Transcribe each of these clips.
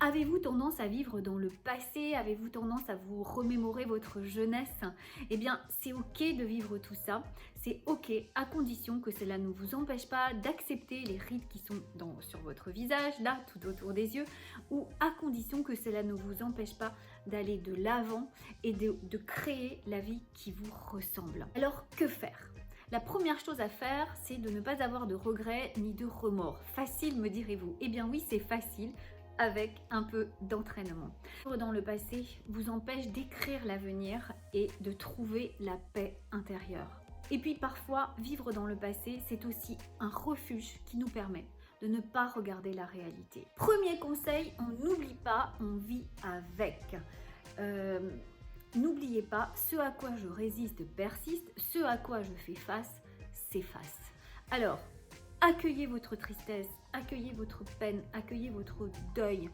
Avez-vous tendance à vivre dans le passé? Avez-vous tendance à vous remémorer votre jeunesse? Eh bien, c'est ok de vivre tout ça. C'est ok à condition que cela ne vous empêche pas d'accepter les rides qui sont sur votre visage, là, tout autour des yeux, ou à condition que cela ne vous empêche pas d'aller de l'avant et de créer la vie qui vous ressemble. Alors, que faire? La première chose à faire, c'est de ne pas avoir de regrets ni de remords. Facile, me direz-vous? Eh bien oui, c'est facile, avec un peu d'entraînement. Vivre dans le passé vous empêche d'écrire l'avenir et de trouver la paix intérieure. Et puis parfois, vivre dans le passé, c'est aussi un refuge qui nous permet de ne pas regarder la réalité. Premier conseil, on n'oublie pas, on vit avec. N'oubliez pas, ce à quoi je résiste persiste, ce à quoi je fais face s'efface. Alors, accueillez votre tristesse, accueillez votre peine, accueillez votre deuil,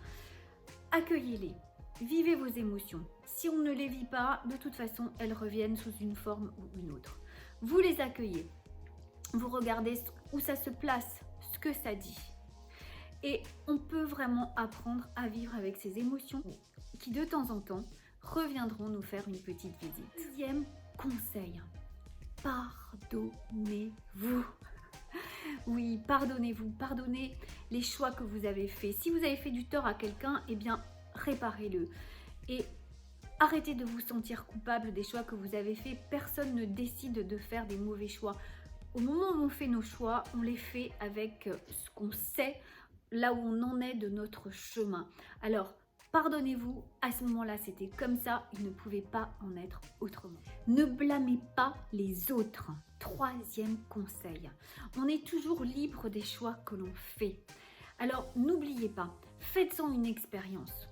accueillez-les, vivez vos émotions. Si on ne les vit pas, de toute façon, elles reviennent sous une forme ou une autre. Vous les accueillez, vous regardez où ça se place, ce que ça dit. Et on peut vraiment apprendre à vivre avec ces émotions qui, de temps en temps, reviendront nous faire une petite visite. Deuxième conseil, pardonnez-vous. Oui, pardonnez-vous, pardonnez les choix que vous avez faits. Si vous avez fait du tort à quelqu'un, eh bien, réparez-le. Et arrêtez de vous sentir coupable des choix que vous avez faits. Personne ne décide de faire des mauvais choix. Au moment où on fait nos choix, on les fait avec ce qu'on sait, là où on en est de notre chemin. Alors, pardonnez-vous, à ce moment-là, c'était comme ça, il ne pouvait pas en être autrement. Ne blâmez pas les autres. Troisième conseil, on est toujours libre des choix que l'on fait. Alors, n'oubliez pas, faites-en une expérience.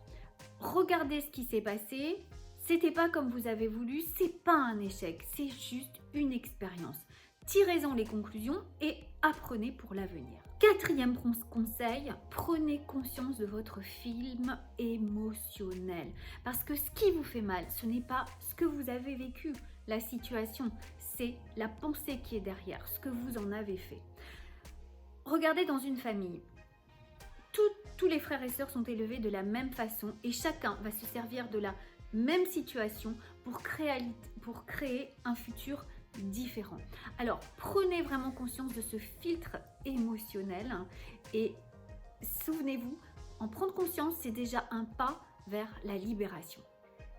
Regardez ce qui s'est passé, c'était pas comme vous avez voulu, c'est pas un échec, c'est juste une expérience. Tirez-en les conclusions et apprenez pour l'avenir. Quatrième conseil, prenez conscience de votre film émotionnel. Parce que ce qui vous fait mal, ce n'est pas ce que vous avez vécu, la situation, c'est la pensée qui est derrière, ce que vous en avez fait. Regardez dans une famille, tous les frères et sœurs sont élevés de la même façon et chacun va se servir de la même situation pour créer un futur différent. Alors, prenez vraiment conscience de ce filtre émotionnel et souvenez-vous, en prendre conscience, c'est déjà un pas vers la libération.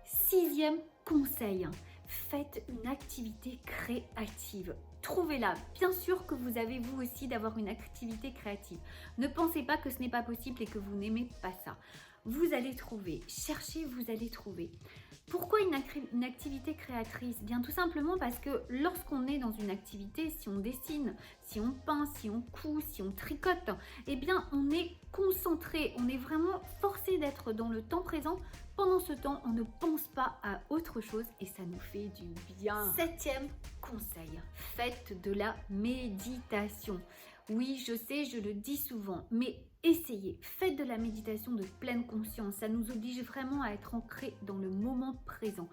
Sixième conseil, faites une activité créative. Trouvez-la. Bien sûr que vous avez vous aussi d'avoir une activité créative. Ne pensez pas que ce n'est pas possible et que vous n'aimez pas ça. Vous allez trouver, cherchez, vous allez trouver. Pourquoi une activité créatrice? Bien tout simplement parce que lorsqu'on est dans une activité, si on dessine, si on peint, si on coud, si on tricote, eh bien on est concentré, on est vraiment forcé d'être dans le temps présent. Pendant ce temps, on ne pense pas à autre chose et ça nous fait du bien. Septième conseil, faites de la méditation. Oui, je sais, je le dis souvent, mais essayez, faites de la méditation de pleine conscience. Ça nous oblige vraiment à être ancrés dans le moment présent.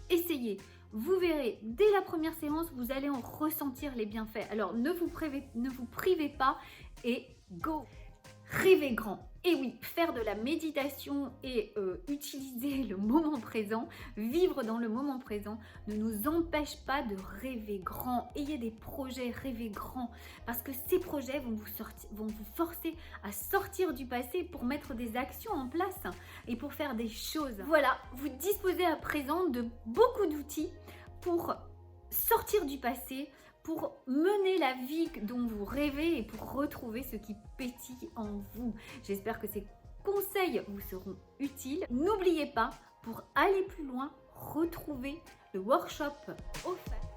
Essayez, vous verrez, dès la première séance, vous allez en ressentir les bienfaits. Alors, ne vous privez pas et go! Rêvez grand. Et oui, faire de la méditation et utiliser le moment présent, vivre dans le moment présent, ne nous empêche pas de rêver grand. Ayez des projets, rêvez grand. Parce que ces projets vont vous forcer à sortir du passé pour mettre des actions en place et pour faire des choses. Voilà, vous disposez à présent de beaucoup d'outils pour sortir du passé, pour mener la vie dont vous rêvez et pour retrouver ce qui pétille en vous. J'espère que ces conseils vous seront utiles. N'oubliez pas, pour aller plus loin, retrouvez le workshop offert.